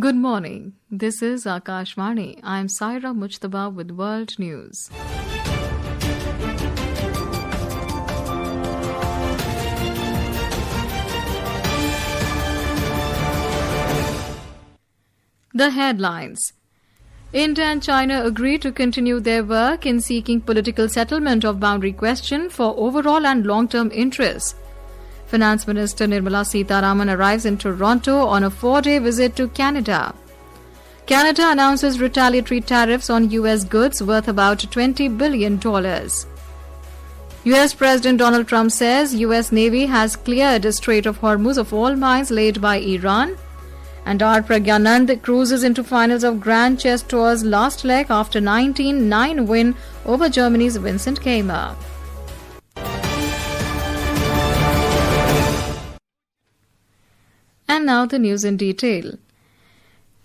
Good morning. This is Akashvani. I am Saira Mujtaba with World News. The headlines. India and China agree to continue their work in seeking political settlement of boundary question for overall and long-term interests. Finance Minister Nirmala Sitharaman arrives in Toronto on a 4-day visit to Canada. Canada announces retaliatory tariffs on U.S. goods worth about $20 billion. U.S. President Donald Trump says U.S. Navy has cleared the Strait of Hormuz of all mines laid by Iran. And R. Pragyanand cruises into finals of Grand Chess Tour's last leg after 19-9 win over Germany's Vincent Keimer. And now the news in detail.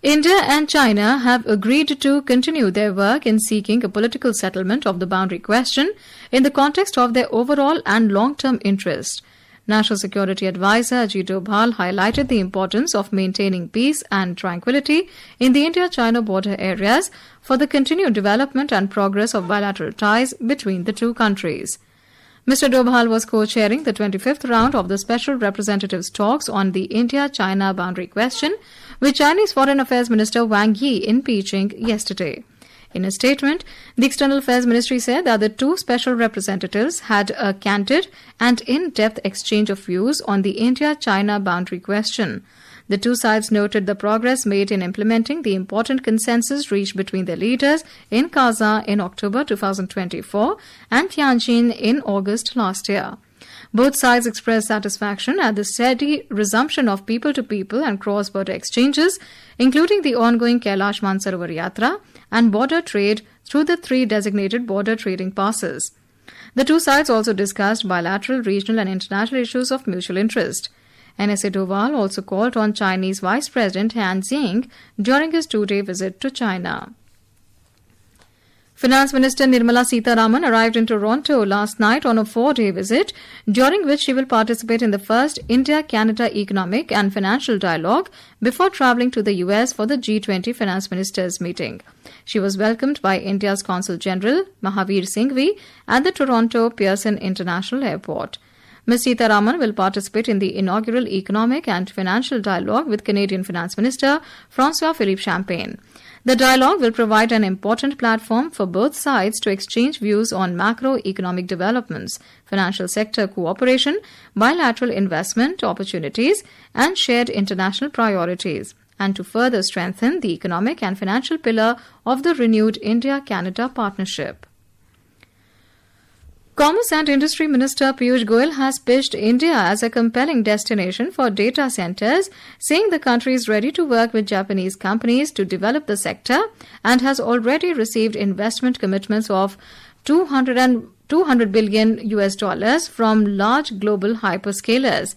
India and China have agreed to continue their work in seeking a political settlement of the boundary question in the context of their overall and long-term interest. National Security Advisor Ajit Doval highlighted the importance of maintaining peace and tranquility in the India-China border areas for the continued development and progress of bilateral ties between the two countries. Mr. Doval was co-chairing the 25th round of the Special Representatives' talks on the India-China boundary question with Chinese Foreign Affairs Minister Wang Yi in Beijing yesterday. In a statement, the External Affairs Ministry said that the two special representatives had a candid and in-depth exchange of views on the India-China boundary question. The two sides noted the progress made in implementing the important consensus reached between their leaders in Kazan in October 2024 and Tianjin in August last year. Both sides expressed satisfaction at the steady resumption of people-to-people and cross-border exchanges, including the ongoing Kailash Mansarovar Yatra and border trade through the 3 designated border trading passes. The two sides also discussed bilateral, regional and international issues of mutual interest. NSA Doval also called on Chinese Vice President Han Zheng during his 2-day visit to China. Finance Minister Nirmala Sitharaman arrived in Toronto last night on a 4-day visit, during which she will participate in the first India-Canada Economic and Financial Dialogue before travelling to the US for the G20 Finance Ministers meeting. She was welcomed by India's Consul General, Mahavir Singhvi, at the Toronto Pearson International Airport. Ms. Sitharaman will participate in the inaugural Economic and Financial Dialogue with Canadian Finance Minister François-Philippe Champagne. The dialogue will provide an important platform for both sides to exchange views on macroeconomic developments, financial sector cooperation, bilateral investment opportunities, and shared international priorities, and to further strengthen the economic and financial pillar of the renewed India-Canada partnership. Commerce and Industry Minister Piyush Goyal has pitched India as a compelling destination for data centers, saying the country is ready to work with Japanese companies to develop the sector and has already received investment commitments of $200 billion from large global hyperscalers.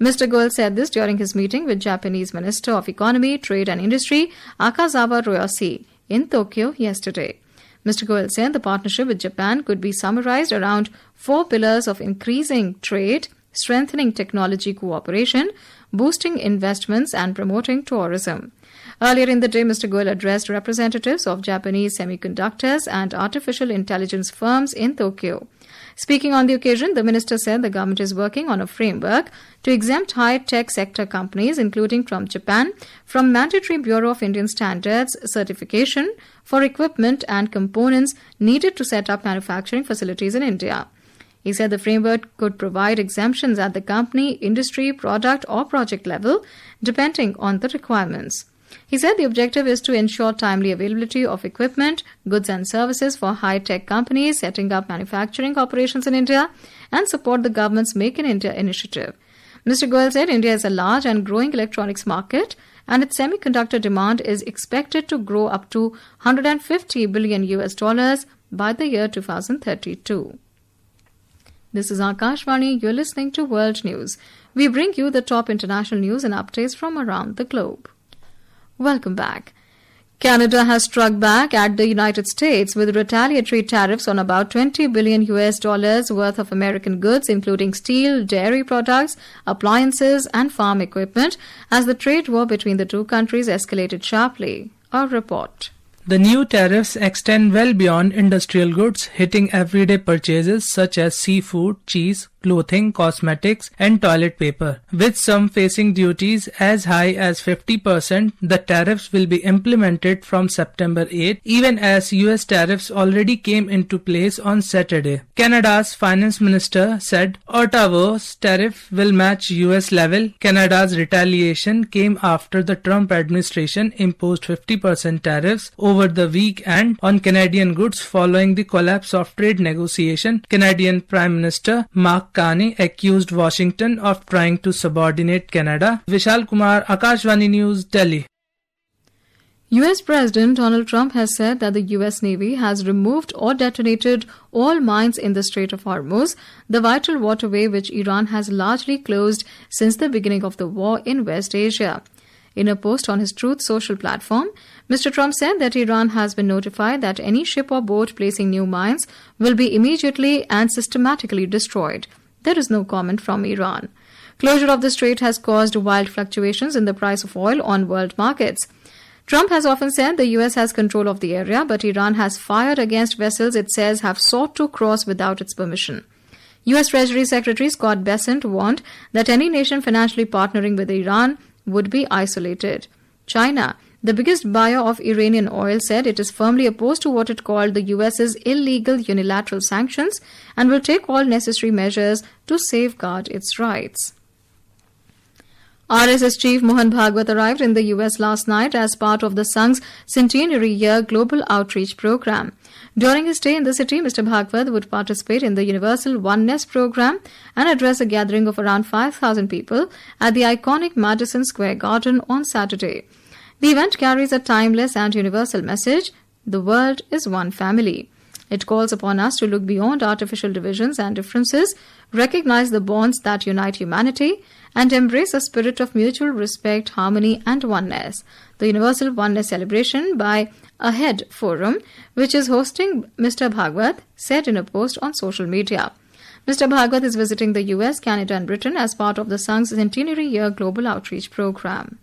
Mr. Goyal said this during his meeting with Japanese Minister of Economy, Trade and Industry Akazawa Ryoshi in Tokyo yesterday. Mr. Goyal said the partnership with Japan could be summarized around 4 pillars of increasing trade, strengthening technology cooperation, boosting investments and promoting tourism. Earlier in the day, Mr. Goyal addressed representatives of Japanese semiconductors and artificial intelligence firms in Tokyo. Speaking on the occasion, the minister said the government is working on a framework to exempt high-tech sector companies, including from Japan, from mandatory Bureau of Indian Standards certification for equipment and components needed to set up manufacturing facilities in India. He said the framework could provide exemptions at the company, industry, product or project level, depending on the requirements. He said the objective is to ensure timely availability of equipment, goods and services for high-tech companies setting up manufacturing operations in India and support the government's Make in India initiative. Mr. Goyal said India is a large and growing electronics market and its semiconductor demand is expected to grow up to $150 billion by the year 2032. This is Akashvani. You're listening to World News. We bring you the top international news and updates from around the globe. Welcome back. Canada has struck back at the United States with retaliatory tariffs on about $20 billion worth of American goods, including steel, dairy products, appliances, and farm equipment, as the trade war between the two countries escalated sharply. A report. The new tariffs extend well beyond industrial goods, hitting everyday purchases such as seafood, cheese, clothing, cosmetics, and toilet paper. With some facing duties as high as 50%, the tariffs will be implemented from September 8, even as US tariffs already came into place on Saturday. Canada's finance minister said Ottawa's tariff will match US level. Canada's retaliation came after the Trump administration imposed 50% tariffs over the weekend on Canadian goods following the collapse of trade negotiation. Canadian Prime Minister Mark Carney accused Washington of trying to subordinate Canada. Vishal Kumar, Akashvani News, Delhi. US President Donald Trump has said that the US Navy has removed or detonated all mines in the Strait of Hormuz, the vital waterway which Iran has largely closed since the beginning of the war in West Asia. In a post on his Truth Social platform, Mr. Trump said that Iran has been notified that any ship or boat placing new mines will be immediately and systematically destroyed. There is no comment from Iran. Closure of the strait has caused wild fluctuations in the price of oil on world markets. Trump has often said the US has control of the area, but Iran has fired against vessels it says have sought to cross without its permission. US Treasury Secretary Scott Bessent warned that any nation financially partnering with Iran would be isolated. China, the biggest buyer of Iranian oil, said it is firmly opposed to what it called the US's illegal unilateral sanctions and will take all necessary measures to safeguard its rights. RSS Chief Mohan Bhagwat arrived in the US last night as part of the Sangh's Centenary Year Global Outreach Program. During his stay in the city, Mr. Bhagwat would participate in the Universal Oneness program and address a gathering of around 5,000 people at the iconic Madison Square Garden on Saturday. The event carries a timeless and universal message: the world is one family. It calls upon us to look beyond artificial divisions and differences, recognize the bonds that unite humanity, and embrace a spirit of mutual respect, harmony, and oneness. The Universal Oneness celebration by Ahead Forum, which is hosting Mr. Bhagwat, said in a post on social media. Mr. Bhagwat is visiting the US, Canada, and Britain as part of the Sangh's Centenary Year Global Outreach Program.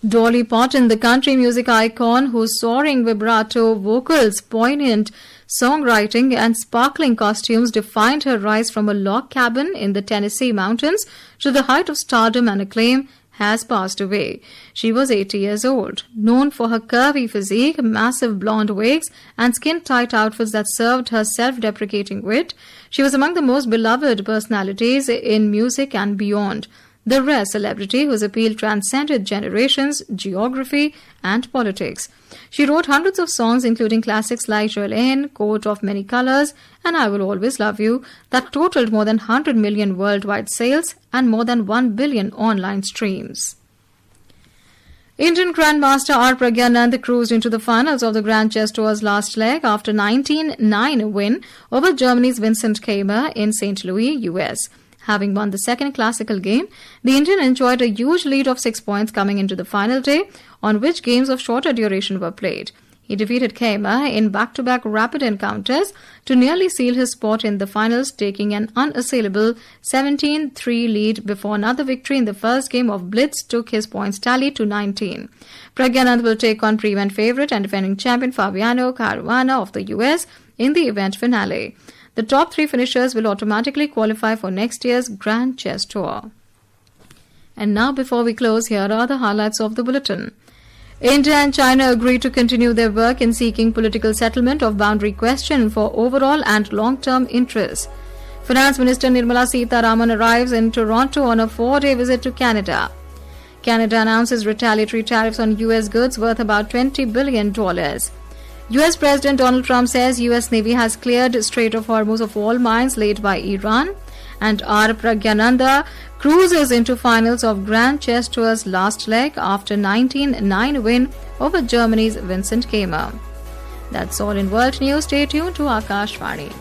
Dolly Parton, the country music icon whose soaring vibrato vocals, poignant songwriting, and sparkling costumes defined her rise from a log cabin in the Tennessee mountains to the height of stardom and acclaim, has passed away. She was 80 years old. Known for her curvy physique, massive blonde wigs, and skin-tight outfits that served her self-deprecating wit, she was among the most beloved personalities in music and beyond. The rare celebrity whose appeal transcended generations, geography, and politics. She wrote hundreds of songs, including classics like Jolene, Coat of Many Colors, and I Will Always Love You, that totaled more than 100 million worldwide sales and more than 1 billion online streams. Indian Grandmaster R. Pragyanand cruised into the finals of the Grand Chess Tour's last leg after 19-9 win over Germany's Vincent Keimer in St. Louis, US. Having won the second classical game, the Indian enjoyed a huge lead of 6 points coming into the final day, on which games of shorter duration were played. He defeated Keimer in back-to-back rapid encounters to nearly seal his spot in the finals, taking an unassailable 17-3 lead before another victory in the first game of Blitz took his points tally to 19. Pragyanand will take on pre-event favourite and defending champion Fabiano Caruana of the US in the event finale. The top 3 finishers will automatically qualify for next year's Grand Chess Tour. And now, before we close, here are the highlights of the bulletin. India and China agree to continue their work in seeking political settlement of boundary question for overall and long-term interests. Finance Minister Nirmala Sitharaman arrives in Toronto on a 4-day visit to Canada. Canada announces retaliatory tariffs on US goods worth about $20 billion. US President Donald Trump says US Navy has cleared Strait of Hormuz of all mines laid by Iran. And R. Pragyananda cruises into finals of Grand Chess Tour's last leg after 19-9 win over Germany's Vincent Keimer. That's all in world news. Stay tuned to Akashvani.